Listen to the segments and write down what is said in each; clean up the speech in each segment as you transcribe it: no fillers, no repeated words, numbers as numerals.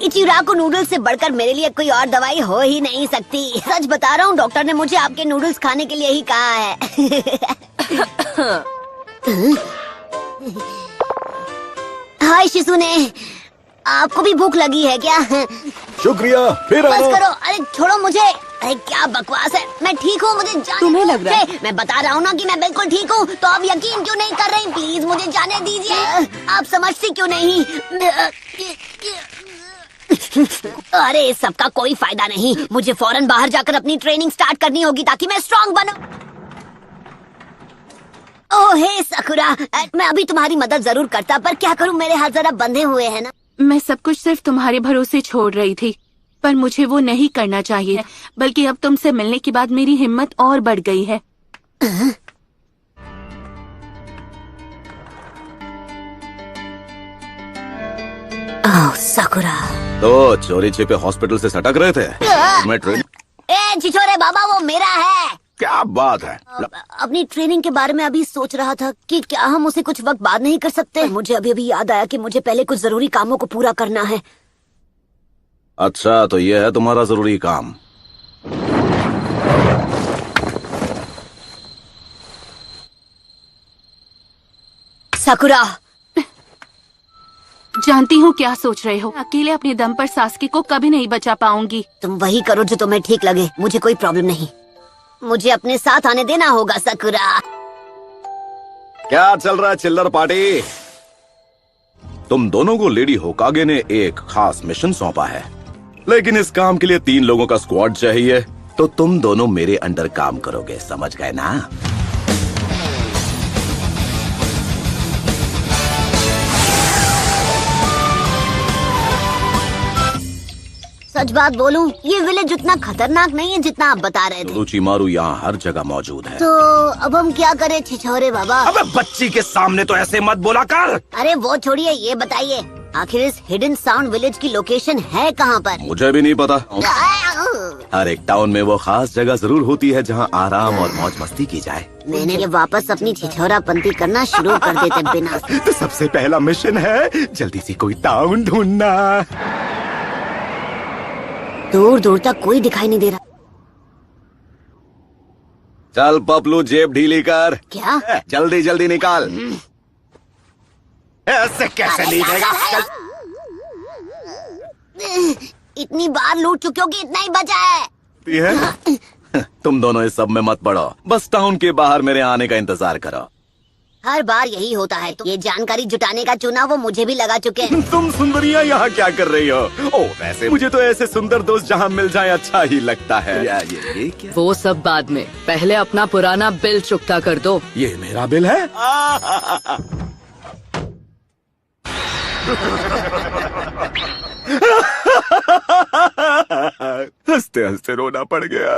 इचिराको noodles से बढ़कर मेरे लिए कोई और दवाई हो ही नहीं सकती। सच बता रहा हूँ, डॉक्टर ने मुझे आपके नूडल्स खाने के लिए ही कहा है। हाय शिसुने, आपको भी भूख लगी है क्या? शुक्रिया, फिर बस आना। करो, अरे छोड़ो मुझे। अरे क्या बकवास है, मैं ठीक हूँ, मुझे जाने तुम्हें लग रहा है? मैं बता रहा हूँ ना कि मैं बिल्कुल ठीक हूँ, तो आप यकीन क्यों नहीं कर रही? प्लीज मुझे जाने दीजिए। आप समझती क्यों नहीं? अरे इस सबका कोई फायदा नहीं, मुझे फौरन बाहर जाकर अपनी ट्रेनिंग स्टार्ट करनी होगी ताकि मैं स्ट्रांग बनूं। ओह हे सकुरा, मैं अभी तुम्हारी मदद जरूर करता, पर क्या करूं, मेरे हाथ जरा बंधे हुए हैं ना। मैं सब कुछ सिर्फ तुम्हारे भरोसे छोड़ रही थी, पर मुझे वो नहीं करना चाहिए, बल्कि अब तुमसे मिलने के बाद मेरी हिम्मत और बढ़ गई है। ओह सकुरा। तो चोरी छिपे हॉस्पिटल से सटक रहे थे? मैं ट्रेन ए छिछोरे बाबा, वो मेरा है। क्या बात है? अपनी ट्रेनिंग के बारे में अभी सोच रहा था कि क्या हम उसे कुछ वक्त बाद नहीं कर सकते। मुझे अभी याद आया कि मुझे पहले कुछ जरूरी कामों को पूरा करना है। अच्छा, तो ये है तुम्हारा जरूरी काम। सकुरा, जानती हूँ क्या सोच रहे हो। अकेले अपने दम पर सास्की को कभी नहीं बचा पाऊंगी। तुम वही करो जो तुम्हें ठीक लगे, मुझे कोई प्रॉब्लम नहीं। मुझे अपने साथ आने देना होगा सकुरा। क्या चल रहा है चिल्लर पार्टी? तुम दोनों को लेडी होकागे ने एक खास मिशन सौंपा है, लेकिन इस काम के लिए 3 लोगों का स्क्वाड चाहिए। तो तुम दोनों मेरे अंडर काम करोगे, समझ गए ना? सच बात बोलूं, ये विलेज उतना खतरनाक नहीं है जितना आप बता रहे थे। रुचिमारू यहाँ हर जगह मौजूद है। तो अब हम क्या करें छिछोरे बाबा? अबे बच्ची के सामने तो ऐसे मत बोला कर। अरे वो छोड़िए, ये बताइए आखिर इस हिडन साउंड विलेज की लोकेशन है कहाँ पर? मुझे भी नहीं पता। हर एक टाउन में वो खास जगह जरूर होती है जहाँ आराम और मौज मस्ती की जाए। मैंने ये वापस अपनी छिछोरापंती करना शुरू कर देते बिना। तो सबसे पहला मिशन है जल्दी से कोई टाउन ढूंढना। दूर दूर तक कोई दिखाई नहीं दे रहा। चल पपलू, जेब ढीली कर। क्या? जल्दी जल्दी निकाल। ऐसे कैसे नहीं देगा? चल। इतनी बार लूट चुके हो कि इतना ही बचा है। तुम दोनों इस सब में मत पड़ो, बस टाउन के बाहर मेरे आने का इंतजार करो। हर बार यही होता है। तो ये जानकारी जुटाने का चुनाव वो मुझे भी लगा चुके हैं। तुम सुंदरियां यहाँ क्या कर रही हो? ओ वैसे मुझे तो ऐसे सुंदर दोस्त जहाँ मिल जाए अच्छा ही लगता है। ये क्या? वो सब बाद में, पहले अपना पुराना बिल चुकता कर दो। ये मेरा बिल है? हंसते हंसते रोना पड़ गया।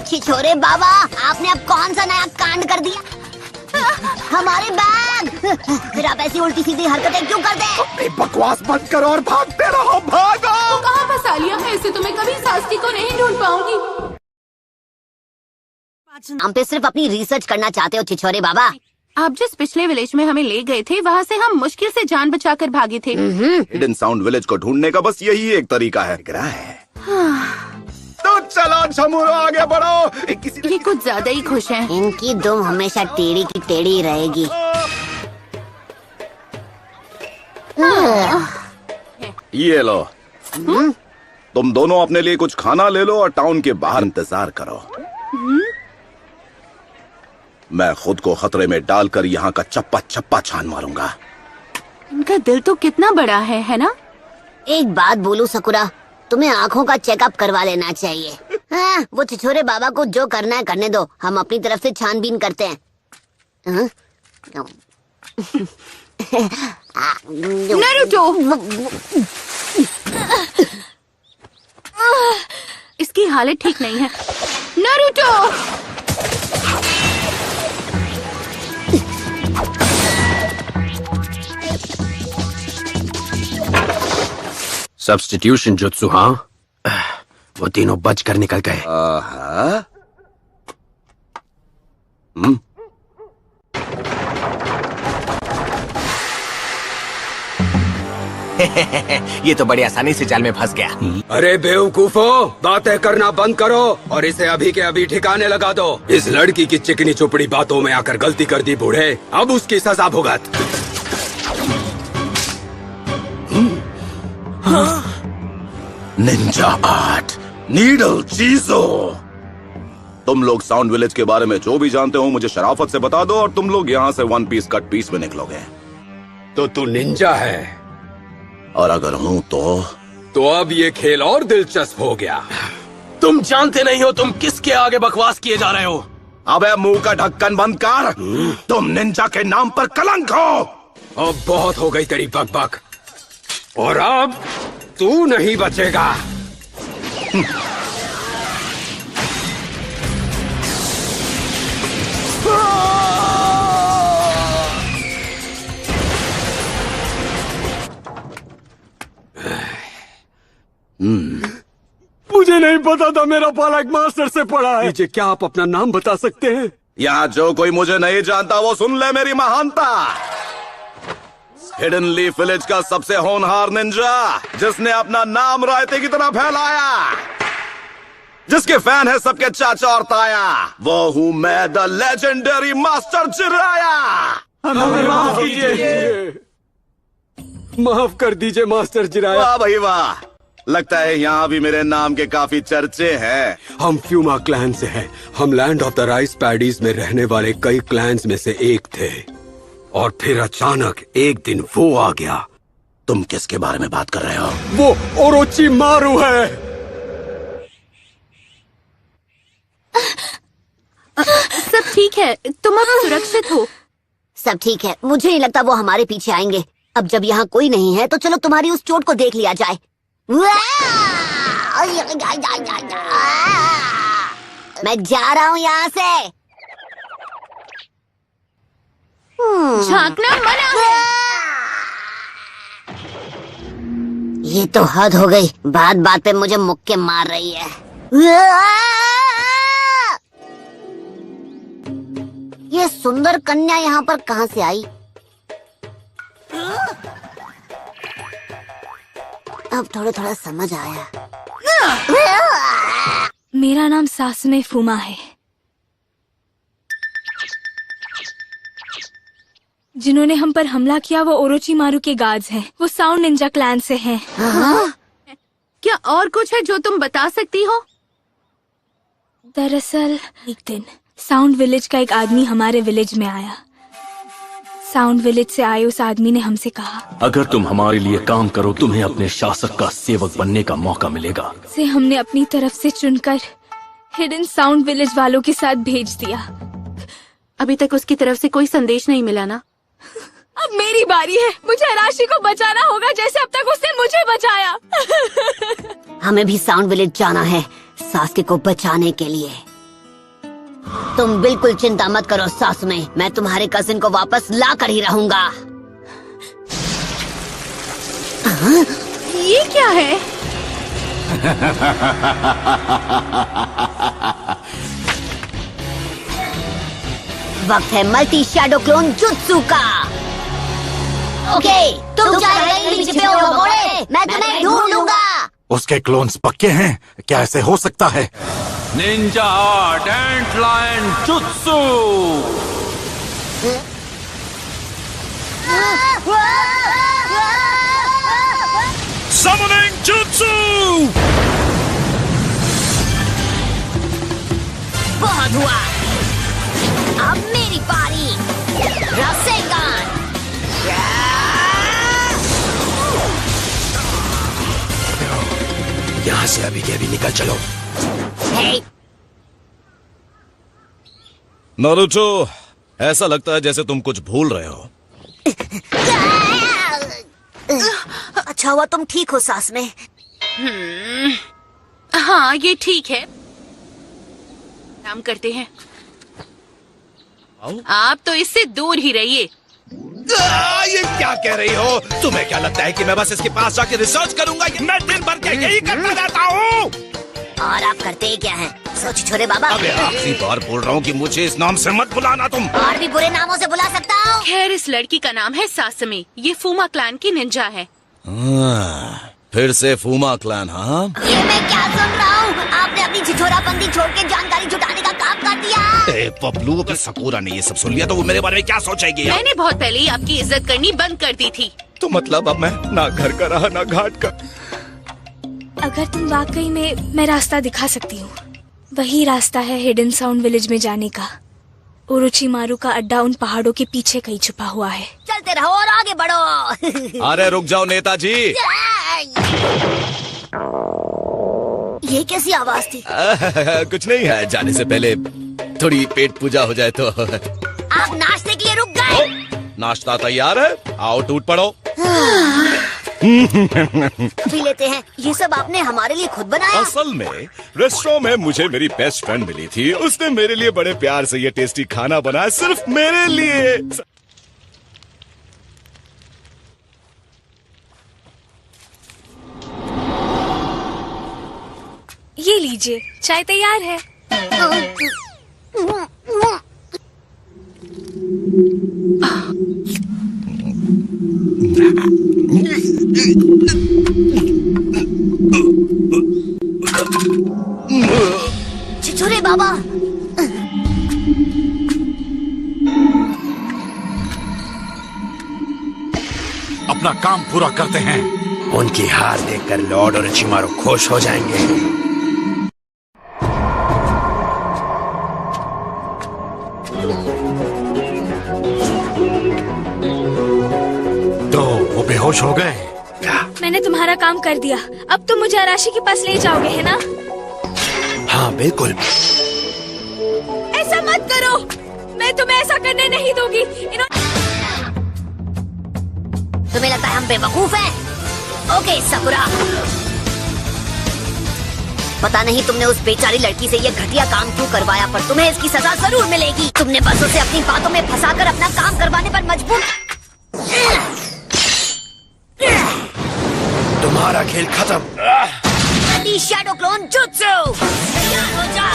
छिछोरे बाबा, आपने अब कौन सा नया कांड कर दिया? हमारे बैग! फिर आप ऐसी उल्टी सीधी हरकतें क्यों कर दे? बकवास बंद करो और भागते रहो, भागो! कहाँ फंसा लिया? ऐसे तो मैं कभी सास्की को नहीं ढूंढ पाऊंगी। हम पे सिर्फ अपनी रिसर्च करना चाहते हो छिछोरे बाबा। आप जिस पिछले विलेज में हमें ले गए थे, वहाँ से हम मुश्किल से जान बचाकर भागे थे। हिडन साउंड विलेज को ढूंढने का बस यही एक तरीका है। तो चलो छमुरो, आगे बढ़ो। ये कुछ ज्यादा ही खुश हैं। इनकी दुम हमेशा टेढ़ी की टेढ़ी रहेगी। ये लो, तुम दोनों अपने लिए कुछ खाना ले लो और टाउन के बाहर इंतजार करो। मैं खुद को खतरे में डालकर यहाँ का चप्पा चप्पा छान मारूंगा। इनका दिल तो कितना बड़ा है ना? एक बात बोलूं सकुरा, तुम्हें आँखों का चेकअप करवा लेना चाहिए। हाँ, वो छिछोरे बाबा को जो करना है करने दो, हम अपनी तरफ से छानबीन करते हैं। नारुतो! इसकी हालत ठीक नहीं है। नारुतो! सब्स्टिट्यूशन जुत्सु, हाँ? वो तीनों बचकर निकल गए। आहा। ये तो बड़ी आसानी से जाल में फंस गया। अरे बेवकूफो, बातें करना बंद करो और इसे अभी के अभी ठिकाने लगा दो। इस लड़की की चिकनी चुपड़ी बातों में आकर गलती कर दी बूढ़े, अब उसकी सजा भुगत। निंजा आर्ट, नीडल चीजो। तुम लोग साउंड विलेज के बारे में जो भी जानते हो मुझे शराफत से बता दो और तुम लोग यहाँ से वन पीस कट पीस में निकलोगे। तो तू निंजा है और अगर हूँ तो अब ये खेल और दिलचस्प हो गया। तुम जानते नहीं हो तुम किसके आगे बकवास किए जा रहे हो। अबे मुंह का ढक्कन बंद कर। तुम निंजा के नाम पर कलंक हो। अब बहुत हो गई तेरी बकबक और अब तू नहीं बचेगा। मुझे नहीं पता था मेरा बालक मास्टर से पढ़ा है। मुझे क्या आप अपना नाम बता सकते हैं? यहाँ जो कोई मुझे नहीं जानता वो सुन ले मेरी महानता। हिडन लीफ विलेज का सबसे होनहार निंजा, जिसने अपना नाम रायते की तरह फैलाया, जिसके फैन है सबके चाचा और ताया, वो हूँ मैं, द लेजेंडरी मास्टर जिराया। हमें माफ कीजिए। माफ कर दीजिए मास्टर जिराया। वाह भाई वाह, लगता है यहाँ भी मेरे नाम के काफी चर्चे हैं। हम फ्यूमा क्लैन से हैं। हम land of the rice paddies में रहने वाले कई क्लैंस में से एक थे और फिर अचानक एक दिन वो आ गया। तुम किसके बारे में बात कर रहे हो? वो ओरोची मारू है। सब ठीक है, तुम अब सुरक्षित हो। सब ठीक है, मुझे नहीं लगता वो हमारे पीछे आएंगे। अब जब यहाँ कोई नहीं है तो चलो तुम्हारी उस चोट को देख लिया जाए। मैं जा रहा हूँ यहाँ से। झांकना मना है। ये तो हद हो गई, बात बात पे मुझे मुक्के मार रही है। ये सुंदर कन्या यहाँ पर कहाँ से आई? अब थोड़ा थोड़ा समझ आया। मेरा नाम सासुमे फुमा है। जिन्होंने हम पर हमला किया वो ओरोचिमारू के गार्ड्स हैं। वो साउंड निंजा क्लैन से हैं। क्या और कुछ है जो तुम बता सकती हो? दरअसल एक दिन साउंड विलेज का एक आदमी हमारे विलेज में आया। साउंड विलेज से आए उस आदमी ने हमसे कहा, अगर तुम हमारे लिए काम करो तुम्हें अपने शासक का सेवक बनने का मौका मिलेगा। से हमने अपनी तरफ से चुनकर हिडन साउंड विलेज वालों के साथ भेज दिया। अभी तक उसकी तरफ से कोई संदेश नहीं मिला ना? अब मेरी बारी है। मुझे राशि को बचाना होगा जैसे अब तक उसने मुझे बचाया। हमें भी साउंड विलेज जाना है सासके को बचाने के लिए। तुम बिल्कुल चिंता मत करो सासुमे, मैं तुम्हारे कजिन को वापस ला कर ही रहूंगा। ये क्या है? वक्त है मल्टी शैडो क्लोन जुत्सु का। ओके, तुम चाहे कहीं भी छिपे हो घोड़े, मैं तुम्हें ढूंढ लूंगा। उसके क्लोन्स पक्के हैं? क्या ऐसे हो सकता है? निंजा आर्ट एंट लायन जुत्सु। Summoning Jutsu! बहुत हुआ, अब मेरी बारी। रासेगान। यहाँ से अभी के अभी निकल चलो। हे, नारुतो, ऐसा लगता है जैसे तुम कुछ भूल रहे हो। अच्छा हुआ तुम ठीक हो सास में। हाँ, ये ठीक है। काम करते हैं। आप तो इससे दूर ही रहिए। ये क्या कह रही हो? तुम्हें क्या लगता है कि मैं बस इसके पास जाके रिसर्च करूंगा? मैं दिन भर के यही करता रहता हूँ। और आप करते ही क्या हैं? सोच छोरे बाबा। अबे आखिरी बार बोल रहा हूँ कि मुझे इस नाम से मत बुलाना तुम। और भी बुरे नामों से बुला सकता हूँ। खैर, इस लड़की का नाम है सासमी। ये फूमा क्लैन की निंजा है। फिर से फूमा क्लैन, हाँ? ये मैं क्या सुन रहा हूँ? आपने अपनी छिछोरापंती छोड़ के जानकारी जुटाने का काम कर दिया। ए पपलू, अगर सकूरा ने ये सब सुन लिया तो वो मेरे बारे में क्या सोचेगी? मैंने बहुत पहले ही आपकी इज्जत करनी बंद कर दी थी। तो मतलब अब मैं ना घर का रहा ना घाट का। अगर तुम वाकई में, मैं रास्ता दिखा सकती हूँ। वही रास्ता है हिडन साउंड विलेज में जाने का। ओरोचिमारू का अड्डा उन पहाड़ों के पीछे कहीं छुपा हुआ है। चलते रहो और आगे बढ़ो। अरे रुक जाओ नेताजी। ये कैसी आवाज थी? कुछ नहीं है, जाने से पहले थोड़ी पेट पूजा हो जाए तो। आप नाश्ते के लिए रुक गए? नाश्ता तैयार है, आओ टूट पड़ो। पी लेते हैं। ये सब आपने हमारे लिए खुद बनाया? असल में रेस्टोरेंट में मुझे मेरी बेस्ट फ्रेंड मिली थी। उसने मेरे लिए बड़े प्यार से ये टेस्टी खाना बनाया, सिर्फ मेरे लिए। ये लीजिए, चाय तैयार है। छिछोरे बाबा। अपना काम पूरा करते हैं। उनकी हार देखकर लॉर्ड और ओरोचिमारू खुश हो जाएंगे। तो वो बेहोश हो गए। मैंने तुम्हारा काम कर दिया। अब तुम मुझे अराशी के पास ले जाओगे, है ना? हाँ बिल्कुल। ऐसा मत करो, मैं तुम्हें ऐसा करने नहीं दूंगी। तुम्हें लगता है हम बेवकूफ हैं? ओके सकुरा, पता नहीं तुमने उस बेचारी लड़की से ये घटिया काम क्यों करवाया, पर तुम्हें इसकी सजा जरूर मिलेगी। तुमने बस उसे अपनी बातों में फंसाकर अपना काम करवाने पर मजबूर। तुम्हारा खेल खत्म। शैडो क्लोन जुत्सु तैयार हो जा।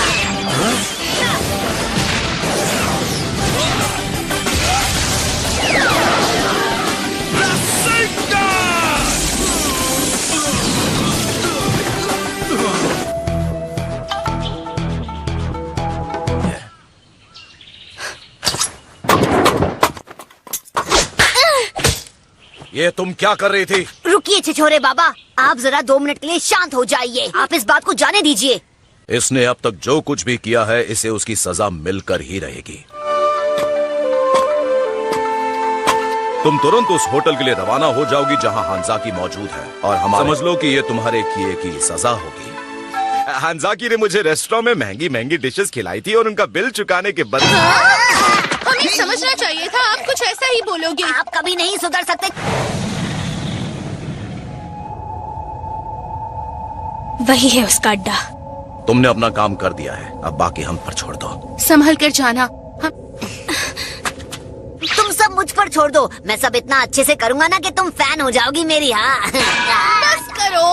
ये तुम क्या कर रही थी? रुकिए छिछोरे बाबा, आप जरा 2 मिनट के लिए शांत हो जाइए। आप इस बात को जाने दीजिए। इसने अब तक जो कुछ भी किया है, इसे उसकी सजा मिलकर ही रहेगी। तुम तुरंत उस होटल के लिए रवाना हो जाओगी जहां हांजाकी मौजूद है, और हम समझ लो कि ये तुम्हारे किए की सजा होगी। हांजाकी ने मुझे रेस्टोरेंट में महंगी महंगी डिशेस खिलाई थी और उनका बिल चुकाने के बदले। हमें समझना चाहिए था, आप कुछ ऐसा ही बोलोगे। आप कभी नहीं सुधर सकते। वही है उसका अड्डा। तुमने अपना काम कर दिया है, अब बाकी हम पर छोड़ दो। संभल कर जाना। तुम सब मुझ पर छोड़ दो, मैं सब इतना अच्छे से करूंगा ना कि तुम फैन हो जाओगी मेरी। हाँ बस करो।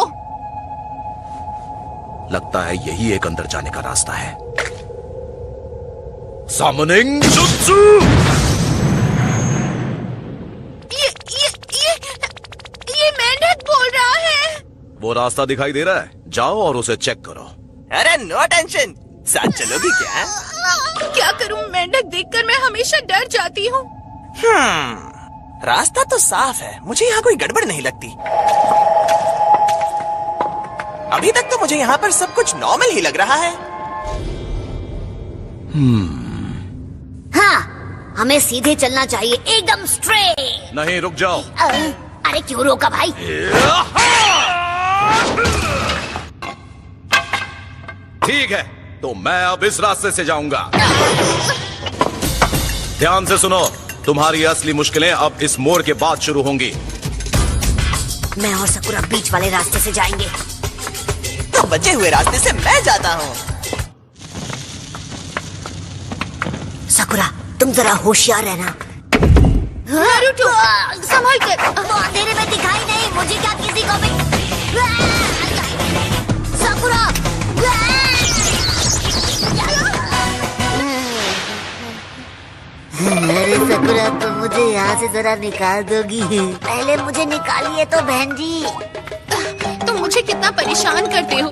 लगता है यही एक अंदर जाने का रास्ता है। सामनिंग जुत्सु। ये मेंढक बोल रहा है। वो रास्ता दिखाई दे रहा है, जाओ और उसे चेक करो। अरे नो टेंशन, साथ चलोगी क्या? क्या करूं, मेंढक देखकर मैं हमेशा डर जाती हूँ। रास्ता तो साफ है, मुझे यहाँ कोई गड़बड़ नहीं लगती। अभी तक तो मुझे यहाँ पर सब कुछ नॉर्मल ही लग रहा है। हाँ, हमें सीधे चलना चाहिए, एकदम स्ट्रेट। नहीं, रुक जाओ। अरे क्यों रोका भाई? ठीक है, तो मैं अब इस रास्ते से जाऊंगा। ध्यान से सुनो, तुम्हारी असली मुश्किलें अब इस मोड़ के बाद शुरू होंगी। मैं और सकुरा बीच वाले रास्ते से जाएंगे। तो बचे हुए रास्ते से मैं जाता हूँ। सकुरा, तुम जरा होशियार रहना। नारुतो, संभल कर। तो अंधेरे में दिखाई नहीं, मुझे क्या किसी को भी। सकुरा साकुरा, तुम मुझे यहाँ से जरा निकाल दोगी? पहले मुझे निकालिए तो बहन जी। तुम मुझे कितना परेशान करते हो।